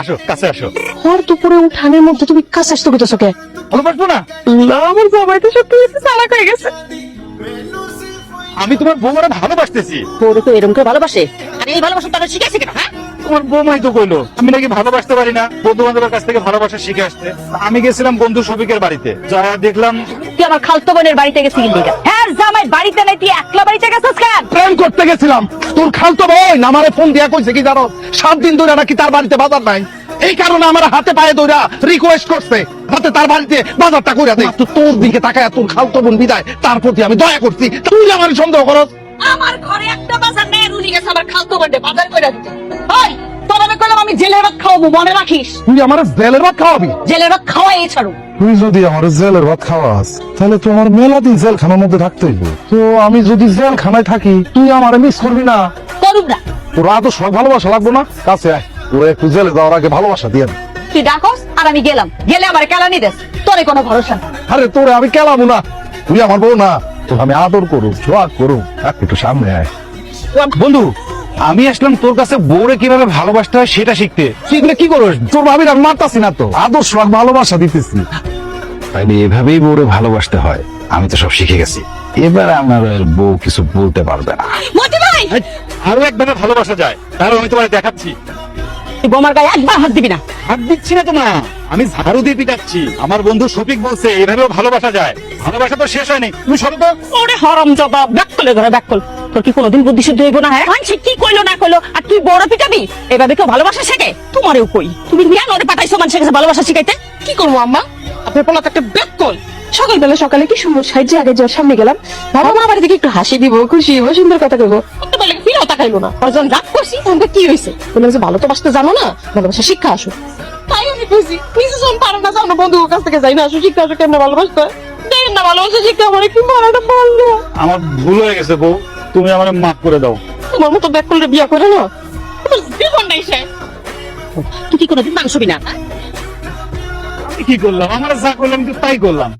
আসো কাছে আসো। ঘর দুপুরে উঠানের মধ্যে তুমি কাছে আসতে কইতেছো কে? ভালোবাসবো না? না, আমার জামাই তো সত্যি চালাক হয়ে গেছে। আমি তোমার বৌমারা ভালোবাসতেছি। তোর তো এরকম করে ভালোবাসে, আর এই ভালোবাসা তারা শিখেছে কেন? হ্যাঁ, তোমার বৌমাই তো কইলো আমি নাকি ভালোবাসতে পারি না, বন্ধু বান্ধবের কাছ থেকে ভালোবাসা শিখে আসতে। আমি গেছিলাম বন্ধু শফিকের বাড়িতে, যা দেখলাম তুই আমার খালতো বোনের বাড়িতে গেছিলি দিঘা। হ্যাঁ, জামাই বাড়িতে নাই, তুই একলা বাড়িতে গেছিস কেন? প্রেম করতে গেছিলাম। তোর খালতো বোন আমারে ফোন দিয়া কইছে কি জানো, 7 দিন ধরে নাকি তার বাড়িতে বাজার নাই, এই কারণে আমার হাতে পায়ে ধইরা রিকোয়েস্ট করছে যাতে তার বাড়িতে বাজারটা কইরা দেই। তো তোর দিকে তাকায় তোর খালতো বোন বিদায়, তার প্রতি আমি দয়া করছি, তুই আমার সন্দেহ করস? আমার ঘরে একটা বাজার নেই, রুলি গেছে আমার খালতো বোনকে বাজার কইরা দিতে। ওই, তোর আমি কইলাম আমি জেলের ভাত খাওয়াবো, মনে রাখিস। তুই আমার জেলের ভাত খাওয়াবি? জেলের ভাত খাওয়াই ছাড়ো। তুই যদি আমার জেলের ভাত খাওয়াস তাহলে তো আমার মেলা দিন জেলখানার মধ্যে থাকতে হইব। তো আমি যদি জেলখানায় থাকি তুই আমার মিস করবি না? করুক না, তোর এত সময় ভালোবাসা লাগবো না? কাছে আয়, তোরা একটু জেলে যাওয়ার আগে ভালোবাসা দিয়ে দে। তুই ডাকস আর আমি গেলাম, গেলে আমার কেলানি দেস, তোরে কোনো ভরসা না। আরে তোরে আমি কেলামু না, তুই আমার বউ না, তো আমি আদর করু সোয়াগ করু, একটু সামনে আয়। বন্ধু আমি আসলাম তোর কাছে বউরে কিভাবে ভালোবাসতে হয় সেটা শিখতে। তুই এগুলো কি করস? তোর ভাবির আমি মারতাছি না তো, আদর সোয়াগ ভালোবাসা দিতেছি। তাইলে এভাবেই বউরে ভালোবাসতে হয়, আমি তো সব শিখে গেছি। এবার আমার বউ কিছু বলতে পারবে না। মতি ভাই, আরো একভাবে ভালোবাসা যায়, তারও আমি তোমার দেখাচ্ছি। তুই বোমার গায়ে একবার হাত দিবি না। হাত দিচ্ছি না তো না, আমি ঝাড়ু দিয়ে পিটাচ্ছি। আমার বন্ধু শফিক বলছে এভাবেও ভালোবাসা যায়। ভালোবাসা তো শেষ হয়নি, তুমি সরো তো। ওরে হারামজাদা, ব্যাককলে ধরে ব্যাককল। তোর কি কোনোদিন বুদ্ধি শুদ্ধ হইব না? হ্যাঁ, মানছি কি কইলো না কইলো, আর তুই বড় পিটাবি? এভাবে কেউ ভালোবাসা শেখে? তোমারেও কই, তুমি নিয়ে ওরে পাঠাইছো মানুষের কাছে ভালোবাসা শিখাইতে। কি করবো আম্মা, আপনার পোলা তো একটা ব্যাককল। সকালবেলা সকালে কি সুন্দর সাইজে আগে যাওয়ার সামনে গেলাম, বাবা মা বাড়ি থেকে একটু হাসি দিব, খুশি হইব, সুন্দর কথা কইবো। একটা বেলা ফিরেও তাকাইলো না। যখন রাগ করছি তখন কি হয়েছে, বললাম যে ভালো তো বাসতে জানো না, ভালোবাসা শিক্ষা আসো। তাই আমি বুঝি নিজে যখন পারো না, যাও না বন্ধুর কাছ থেকে যাই না, আসো শিক্ষা আসো কেমন ভালোবাসতে হয়। দেখেন না ভালোবাসা শিক্ষা আমার কি মারাটা বললো। আমার ভুল হয়ে গেছে বউ, তুমি আমার মাফ করে দাও। তোমার মতো ব্যাককলরে বিয়া করে না, তোমার জীবন নাই শেষ। তুই কি কোনোদিন মাংস বিনা? আমি কি করলাম? আমার যা করলাম তো তাই করলাম।